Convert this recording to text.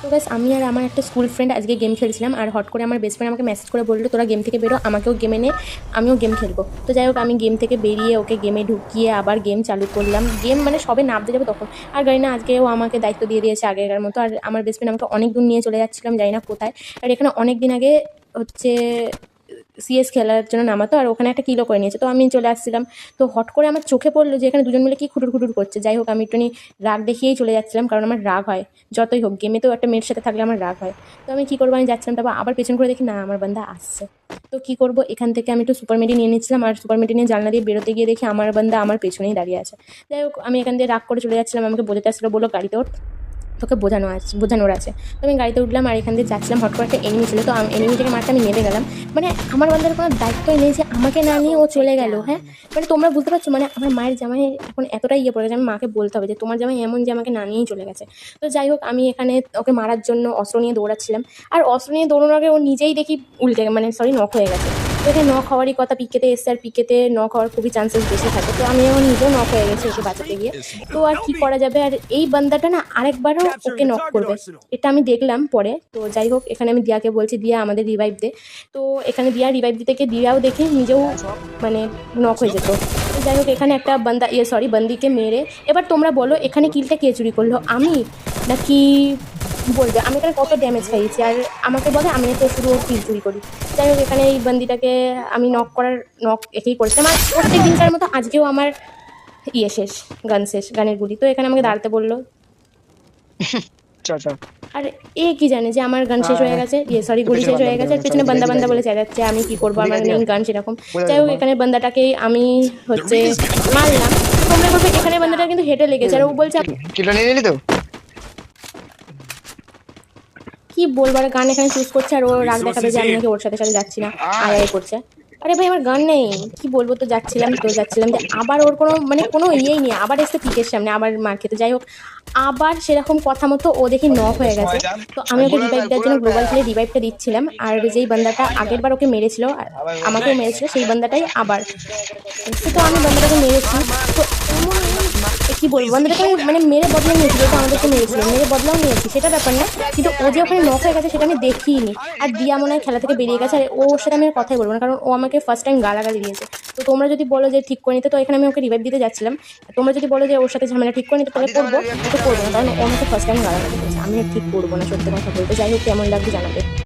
তো গাইস আমি আর আমার একটা স্কুল ফ্রেন্ড আজকে গেম খেলছিলাম, আর হট করে আমার বেস্ট ফ্রেন্ড আমাকে মেসেজ করে বললো তোরা গেম থেকে বেরো, আমাকেও গেমে নে, আমিও গেম খেলবো। তো যাই হোক আমি গেম থেকে বেরিয়ে ওকে গেমে ঢুকিয়ে আবার গেম চালু করলাম। গেম মানে সবে নামতে যাবে তখন, আর জানি না আজকেও আমাকে দায়িত্ব দিয়ে দিয়েছে আগেকার মতো। আর আমার বেস্ট ফ্রেন্ড আমাকে অনেক দূর নিয়ে চলে যাচ্ছিলাম, জানি না কোথায়। আর এখানে অনেক দিন আগে হচ্ছে সিএস খেলার জন্য নামাতো, আর ওখানে একটা কিলো করে নিয়েছে। তো আমি চলে আসছিলাম, তো হট করে আমার চোখে পড়লো যে এখানে দুজন মিলে কি খুটুর খুটুর করছে। যাই হোক আমি একটুখানি রাগ দেখিয়েই চলে যাচ্ছিলাম, কারণ আমার রাগ হয় যতই হোক, গেমেতেও একটা মেয়ের সাথে থাকলে আমার রাগ হয়। তো আমি কী করবো, আমি যাচ্ছিলাম, তারপর আবার পেছন করে দেখি না আমার বান্দা আসছে। তো কী করবো, এখান থেকে আমি একটু সুপার মেডি নিয়ে নিচ্ছিলাম, আর সুপার মেডি নিয়ে জানলা দিয়ে বেরোতে গিয়ে দেখি আমার বান্দা আমার পেছনেই দাঁড়িয়ে আছে। যাই হোক আমি এখান দিয়ে রাগ করে চলে যাচ্ছিলাম, আমাকে বোঝাতে আসছিলো, বললো গাড়িতে ওঠ, তোকে বোঝানোর আছে। তো আমি গাড়িতে উঠলাম, আর এখান দিয়ে যাচ্ছিলাম, হট করে একটা এনিমি ছিল, তো এনিমিটাকে মারতে আমি নেমে গেলাম। মানে আমার বান্দার কোনো দায়িত্বই নেই যে আমাকে না নিয়ে ও চলে গেল। হ্যাঁ, মানে তোমরা বুঝতে পারছো, মানে আমার মায়ের জামাই এখন এতটাই ইয়ে পড়ে গেছে, আমি মাকে বলতে হবে যে তোমার জামাই এমন যে আমাকে না নিয়েই চলে গেছে। তো যাই হোক আমি এখানে ওকে মারার জন্য অস্ত্র নিয়ে দৌড়াচ্ছিলাম, আর অস্ত্র নিয়ে দৌড়ানোর আগে ও নিজেই দেখি উল্টে মানে নক হয়ে গেছে। তো এখানে নক হওয়ারই কথা, পিকেতে এসছে, আর পিকেতে নক হওয়ার খুবই চান্সেস বেশি থাকে। তো আমি এখন নিজেও নক হয়ে গেছি ওকে বাঁচাতে গিয়ে। তো আর কি করা যাবে, আর এই বান্দাটা না আরেকবারও ওকে নক করবে, এটা আমি দেখলাম পরে। তো যাই হোক এখানে আমি দিয়াকে বলছি, দিয়া আমাদের রিভাইভ দে। তো এখানে দিয়া রিভাইভ দিতে গিয়ে দিয়াও দেখি নিজেও মানে নক হয়ে যেত। তো যাই হোক এখানে একটা বন্দিকে মেরে, এবার তোমরা বলো এখানে কিলটা কে চুরি করলো, আমি নাকি বলবে আমি এখানে কত ড্যামেজ খাইয়েছি, আর আমাকে বলে আমি তো শুধু কিল চুরি করি। যাই হোক এখানে এই বন্দিটাকে আমি নক একেই করেছিলাম, আর প্রত্যেক দিনকার মতো আজকেও আমার শেষ, গানের গুলি। তো এখানে আমাকে দাঁড়াতে বললো, আর এ কি জানে যে আমার গান শেষ হয়ে গেছে, গুলি শেষ হয়ে গেছে, আর পেছনে বান্দা বান্দা বলে চেঁচাচ্ছে, আমি কি করবো, আমার নেই গান সেরকম। যাই হোক এখানে বান্দাটাকেই আমি হচ্ছে মারলাম। তোমরা বলবে এখানে বান্দাটা কিন্তু হেঁটে লেগেছে, আর ও বলছে কি বলবো, আর গান এখানে চুজ করছে, আর ও রাগ দেখাবে যে আমি নাকি ওর সাথে সাথে যাচ্ছি না, আয় করছে। আরে ভাই আমার গান নেই, কি বলবো। তো যাচ্ছিলাম যে আবার ওর কোনো ইয়েই নেই, আবার এসে পিকের সামনে আবার মার খেতে। যাই হোক আবার সেরকম কথা মতো ও দেখি নক হয়ে গেছে। তো আমি ওকে রিভাইভ দেওয়ার জন্য গ্লোবাল খেলে রিভাইভটা দিচ্ছিলাম, আর যেই বান্দাটা আগের বার ওকে মেরেছিল আর আমাকেও মেরেছিল, সেই বান্দাটাই আবার এসে। তো আমি বান্দাটাকে মেরেছি। তো কি বলবো, বান্দাটাকে আমি মেরে বদলাও নিয়েছি, যেটা আমাদেরকে মেরেছিল মেরে বদলাও নিয়েছি, সেটা ব্যাপার না, কিন্তু ও যে ওখানে নক হয়ে গেছে সেটা আমি দেখিনি। আর দিয়া মনে হয় খেলা থেকে বেরিয়ে গেছে, আর ওর সাথে আমি আর কথাই বলবো না, কারণ ও আমাকে ফার্স্ট টাইম গালাগালি দিয়েছে। তো তোমরা যদি বলো যে ঠিক করে নিতে, তো এখানে আমি ওকে রিভাইভ দিতে যাচ্ছিলাম। তোমরা যদি বলো যে ওর সাথে ঝামেলা ঠিক করে নিতে, তাহলে করবো, তো করবো না, কারণ ও আমাকে ফার্স্ট টাইম গালাগালি দিয়েছে, আমি আর ঠিক করবো না, সত্যি কথা বলতে। যাই হোক কেমন লাগবে জানাবে।